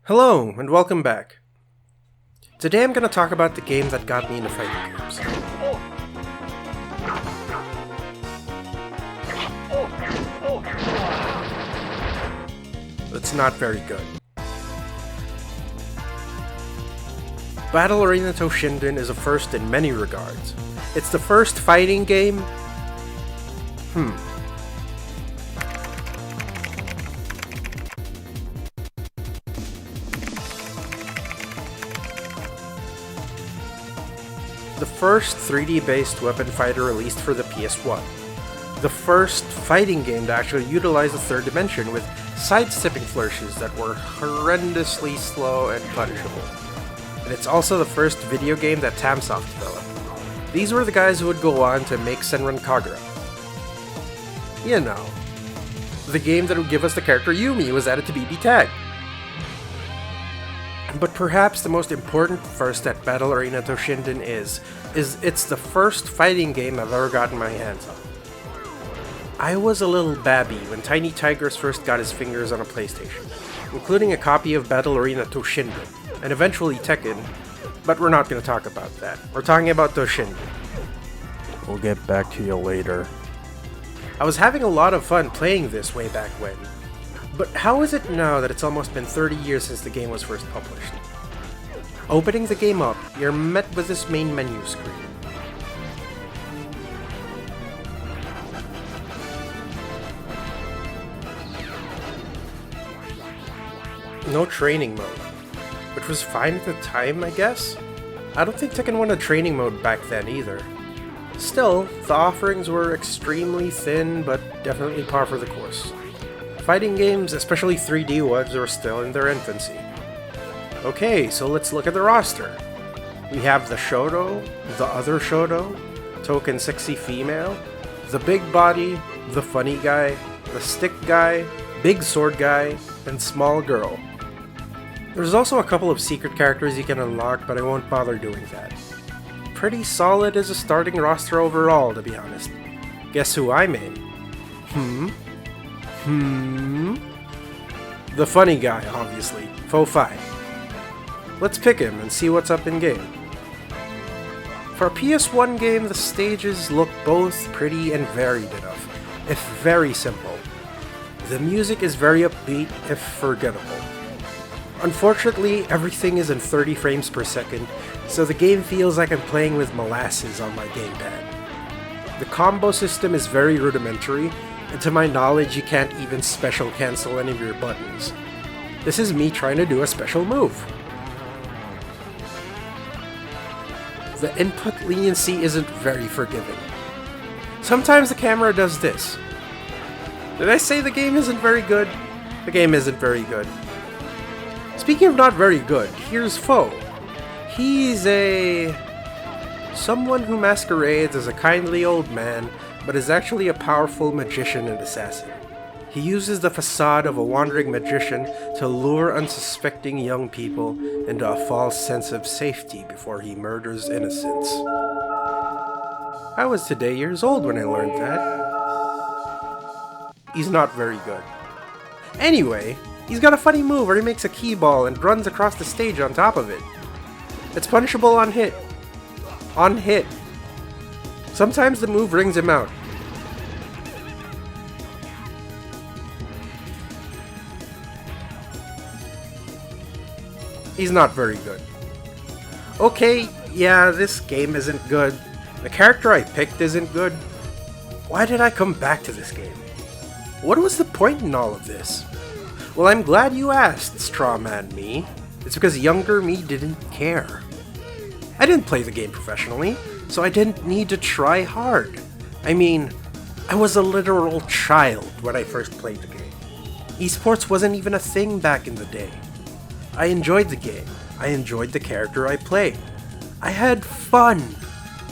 Hello, and welcome back. Today I'm going to talk about the game that got me into fighting games. It's not very good. Battle Arena Toshinden is a first in many regards. It's the first fighting game... The first 3D-based weapon fighter released for the PS1. The first fighting game to actually utilize the third dimension with sidestepping flourishes that were horrendously slow and punishable. And it's also the first video game that Tamsoft developed. These were the guys who would go on to make Senran Kagura. You know, the game that would give us the character Yumi was added to BB Tag. But perhaps the most important first that Battle Arena Toshinden is it's the first fighting game I've ever gotten my hands on. I was a little babby when Tiny Tigress first got his fingers on a PlayStation, including a copy of Battle Arena Toshinden, and eventually Tekken, but we're not going to talk about that. We're talking about Toshinden. We'll get back to you later. I was having a lot of fun playing this way back when. But how is it now that it's almost been 30 years since the game was first published? Opening the game up, you're met with this main menu screen. No training mode, which was fine at the time, I guess? I don't think Tekken 1 had training mode back then either. Still, the offerings were extremely thin, but definitely par for the course. Fighting games, especially 3D ones, are still in their infancy. Okay, so let's look at the roster. We have the Shoto, the other Shoto, token sexy female, the big body, the funny guy, the stick guy, big sword guy, and small girl. There's also a couple of secret characters you can unlock, but I won't bother doing that. Pretty solid as a starting roster overall, to be honest. Guess who I'm in? The funny guy, obviously. Fo-Fi. Let's pick him and see what's up in game. For a PS1 game, the stages look both pretty and varied enough, if very simple. The music is very upbeat, if forgettable. Unfortunately, everything is in 30 frames per second, so the game feels like I'm playing with molasses on my gamepad. The combo system is very rudimentary, and to my knowledge, you can't even special cancel any of your buttons. This is me trying to do a special move. The input leniency isn't very forgiving. Sometimes the camera does this. Did I say the game isn't very good? The game isn't very good. Speaking of not very good, here's Foe. He's someone who masquerades as a kindly old man, but is actually a powerful magician and assassin. He uses the facade of a wandering magician to lure unsuspecting young people into a false sense of safety before he murders innocents. I was today years old when I learned that. He's not very good. Anyway, he's got a funny move where he makes a key ball and runs across the stage on top of it. It's punishable on hit. On hit. Sometimes the move rings him out. He's not very good. Okay, yeah, this game isn't good. The character I picked isn't good. Why did I come back to this game? What was the point in all of this? Well, I'm glad you asked, Strawman Me. It's because younger me didn't care. I didn't play the game professionally, so I didn't need to try hard. I mean, I was a literal child when I first played the game. Esports wasn't even a thing back in the day. I enjoyed the game. I enjoyed the character I played. I had fun.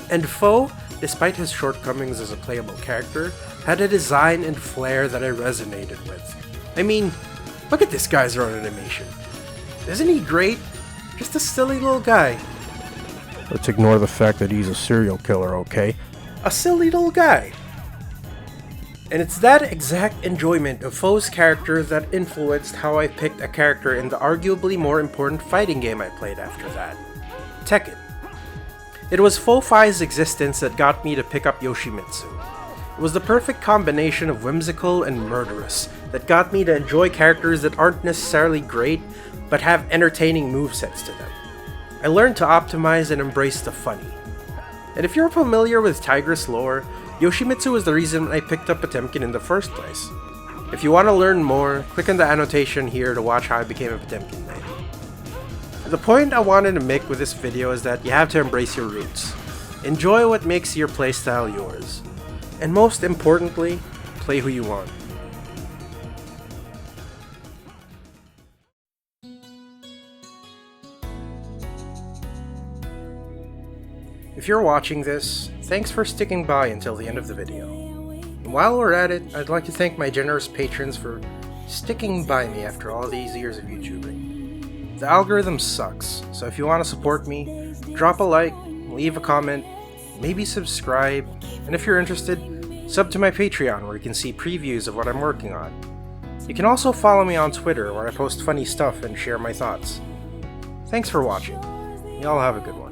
And Foe, despite his shortcomings as a playable character, had a design and flair that I resonated with. I mean, look at this guy's run animation. Isn't he great? Just a silly little guy. Let's ignore the fact that he's a serial killer, okay? A silly little guy. And it's that exact enjoyment of Foe's character that influenced how I picked a character in the arguably more important fighting game I played after that, Tekken. It was Fo-Fi's existence that got me to pick up Yoshimitsu. It was the perfect combination of whimsical and murderous that got me to enjoy characters that aren't necessarily great, but have entertaining movesets to them. I learned to optimize and embrace the funny. And if you're familiar with Tigress lore, Yoshimitsu is the reason I picked up Potemkin in the first place. If you want to learn more, click on the annotation here to watch how I became a Potemkin Knight. The point I wanted to make with this video is that you have to embrace your roots. Enjoy what makes your playstyle yours. And most importantly, play who you want. If you're watching this, thanks for sticking by until the end of the video. And while we're at it, I'd like to thank my generous patrons for sticking by me after all these years of YouTubing. The algorithm sucks, so if you want to support me, drop a like, leave a comment, maybe subscribe, and if you're interested, sub to my Patreon where you can see previews of what I'm working on. You can also follow me on Twitter where I post funny stuff and share my thoughts. Thanks for watching. Y'all have a good one.